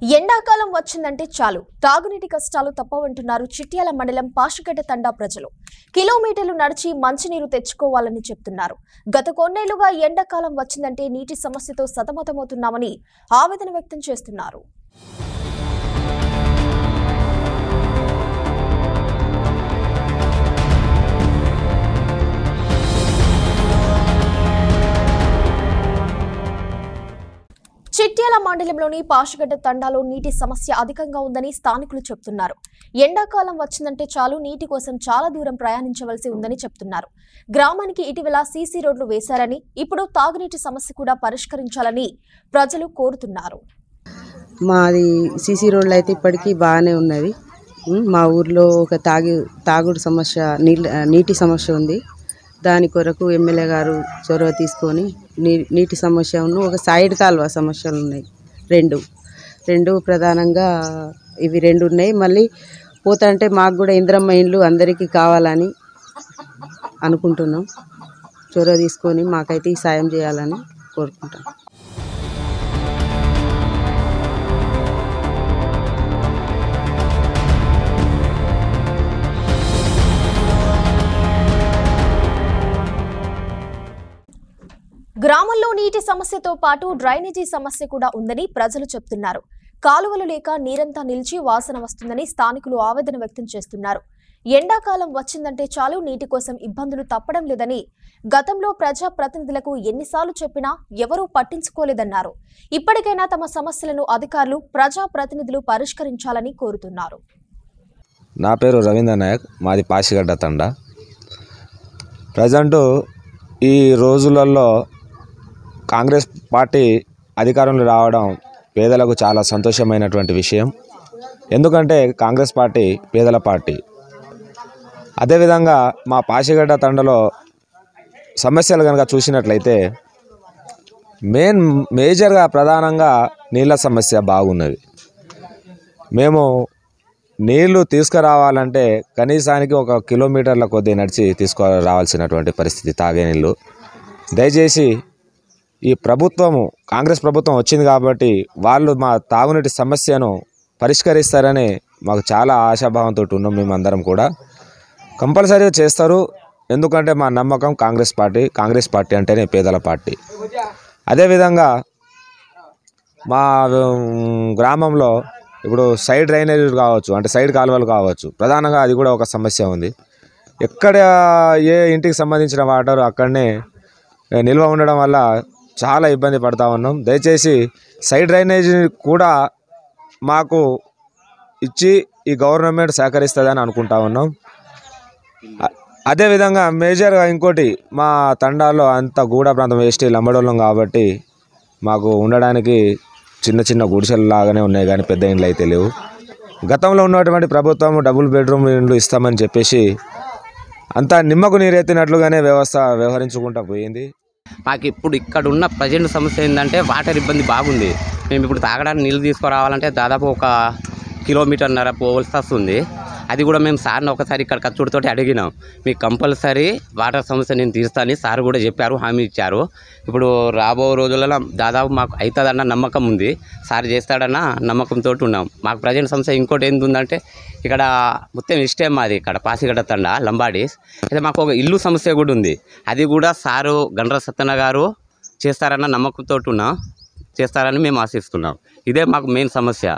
ఎండాకాలం వచ్చిందంటే చాలు తాగునీటి కష్టాలు తప్పవంటున్నారు చిట్యాల మండలం పాషిగడ్డ తండా ప్రజలు. కిలోమీటర్లు నడిచి మంచినీరు తెచ్చుకోవాలని చెప్తున్నారు. గత కొన్నేళ్లుగా ఎండాకాలం వచ్చిందంటే నీటి సమస్యతో సతమతమవుతున్నామని ఆవేదన వ్యక్తం చేస్తున్నారు. చిట్యాల మండలంలోని పాషిగడ్డ తండాలో నీటి సమస్య అధికంగా ఉందని స్థానికులు చెప్తున్నారు. ఎండాకాలం వచ్చిందంటే చాలు నీటి కోసం చాలా దూరం ప్రయాణించవలసి ఉందని చెప్తున్నారు. గ్రామానికి ఇటీవల సీసీ రోడ్లు వేశారని, ఇప్పుడు తాగునీటి సమస్య కూడా పరిష్కరించాలని ప్రజలు కోరుతున్నారు. మాది సీసీ రోడ్లు అయితే ఇప్పటికీ బాగానే ఉన్నది. మా ఊర్లో ఒక తాగుడు సమస్య, నీటి సమస్య ఉంది. దాని కొరకు ఎమ్మెల్యే గారు చొరవ తీసుకొని నీటి సమస్యను, ఒక సైడ్ కాలువ సమస్యలు ఉన్నాయి. రెండు ప్రధానంగా ఇవి రెండు ఉన్నాయి. మళ్ళీ పోతుంటే మాకు కూడా ఇంద్రమ్మ ఇండ్లు అందరికీ కావాలని అనుకుంటున్నాం. చొరవ తీసుకొని మాకైతే ఈ సాయం చేయాలని కోరుకుంటాం. గ్రామంలో నీటి సమస్యతో పాటు డ్రైనేజీ సమస్య కూడా ఉందని ప్రజలు చెప్తున్నారు. కాలువలు లేక నీరంతా నిలిచి వాసన వస్తుందని స్థానికులు ఆవేదన వ్యక్తం చేస్తున్నారు. ఎండాకాలం వచ్చిందంటే చాలు నీటి కోసం ఇబ్బందులు తప్పడం లేదని, గతంలో ప్రజా ప్రతినిధులకు ఎన్నిసార్లు చెప్పినా ఎవరూ పట్టించుకోలేదన్నారు. ఇప్పటికైనా తమ సమస్యలను అధికారులు, ప్రజా ప్రతినిధులు పరిష్కరించాలని కోరుతున్నారు. నా పేరు రవీంద్ర నాయక్, మాది పాషిగడ్డ తండ. ప్రజెంట్ ఈ రోజులలో కాంగ్రెస్ పార్టీ అధికారంలో రావడం పేదలకు చాలా సంతోషమైనటువంటి విషయం. ఎందుకంటే కాంగ్రెస్ పార్టీ పేదల పార్టీ. అదేవిధంగా మా పాషిగడ్డ తండలో సమస్యలు కనుక చూసినట్లయితే మేజర్గా ప్రధానంగా నీళ్ళ సమస్య బాగున్నది. మేము నీళ్లు తీసుకురావాలంటే కనీసానికి 1 కిలోమీటర్ల కొద్దీ నడిచి తీసుకురావాల్సినటువంటి పరిస్థితి తాగే నీళ్ళు. దయచేసి ఈ ప్రభుత్వము, కాంగ్రెస్ ప్రభుత్వం వచ్చింది కాబట్టి వాళ్ళు మా తాగునీటి సమస్యను పరిష్కరిస్తారని మాకు చాలా ఆశాభావంతో ఉన్నాం. మేమందరం కూడా కంపల్సరీగా చేస్తారు. ఎందుకంటే మా నమ్మకం కాంగ్రెస్ పార్టీ అంటేనే పేదల పార్టీ. అదేవిధంగా మా గ్రామంలో ఇప్పుడు సైడ్ డ్రైనేజీలు కావచ్చు, అంటే సైడ్ కాలువలు కావచ్చు, ప్రధానంగా అది కూడా ఒక సమస్య ఉంది. ఎక్కడ ఏ ఇంటికి సంబంధించిన వాటర్ అక్కడనే నిల్వ ఉండడం వల్ల చాలా ఇబ్బంది పడతా ఉన్నాం. దయచేసి సైడ్ డ్రైనేజీ కూడా మాకు ఇచ్చి ఈ గవర్నమెంట్ సహకరిస్తుందని అనుకుంటా ఉన్నాం. అదేవిధంగా మేజర్గా ఇంకోటి, మా తండాలో అంత గూడ ప్రాంతం వేస్ట్ లంబడోళ్ళం కాబట్టి మాకు ఉండడానికి చిన్న గుడిసెలు లాగానే ఉన్నాయి, కానీ పెద్ద ఇండ్లు అయితే లేవు. గతంలో ఉన్నటువంటి ప్రభుత్వం డబుల్ బెడ్రూమ్ ఇండ్లు ఇస్తామని చెప్పేసి అంతా నిమ్మకు నీరెత్తినట్లుగానే వ్యవహరించుకుంటూ పోయింది. మాకు ఇప్పుడు ఇక్కడ ఉన్న ప్రజెంట్ సమస్య ఏంటంటే వాటర్ ఇబ్బంది బాగుంది. మేము ఇప్పుడు తాగడానికి నీళ్ళు తీసుకురావాలంటే దాదాపు 1 కిలోమీటర్న్నర పోవలసి వస్తుంది. అది కూడా మేము సార్ని ఒకసారి ఇక్కడ ఖర్చుడితోటి అడిగినాం. మీకు కంపల్సరీ వాటర్ సమస్య నేను తీరుస్తానని సార్ కూడా చెప్పారు, హామీ ఇచ్చారు. ఇప్పుడు రాబో రోజులలో దాదాపు మాకు అవుతుందన్న నమ్మకం ఉంది. సార్ చేస్తాడన్న నమ్మకంతో ఉన్నాం. మాకు ప్రజెంట్ సమస్య ఇంకోటి ఏంటంటే ఇక్కడ మొత్తం ఇష్టం మాది, ఇక్కడ పాషిగడ్డ తండ లంబాడీస్. అయితే మాకు ఒక ఇల్లు సమస్య కూడా ఉంది. అది కూడా సారు గండ్ర సత్తన్న గారు చేస్తారన్న నమ్మకంతో ఉన్నాం, చేస్తారని మేము ఆశిస్తున్నాం. ఇదే మాకు మెయిన్ సమస్య.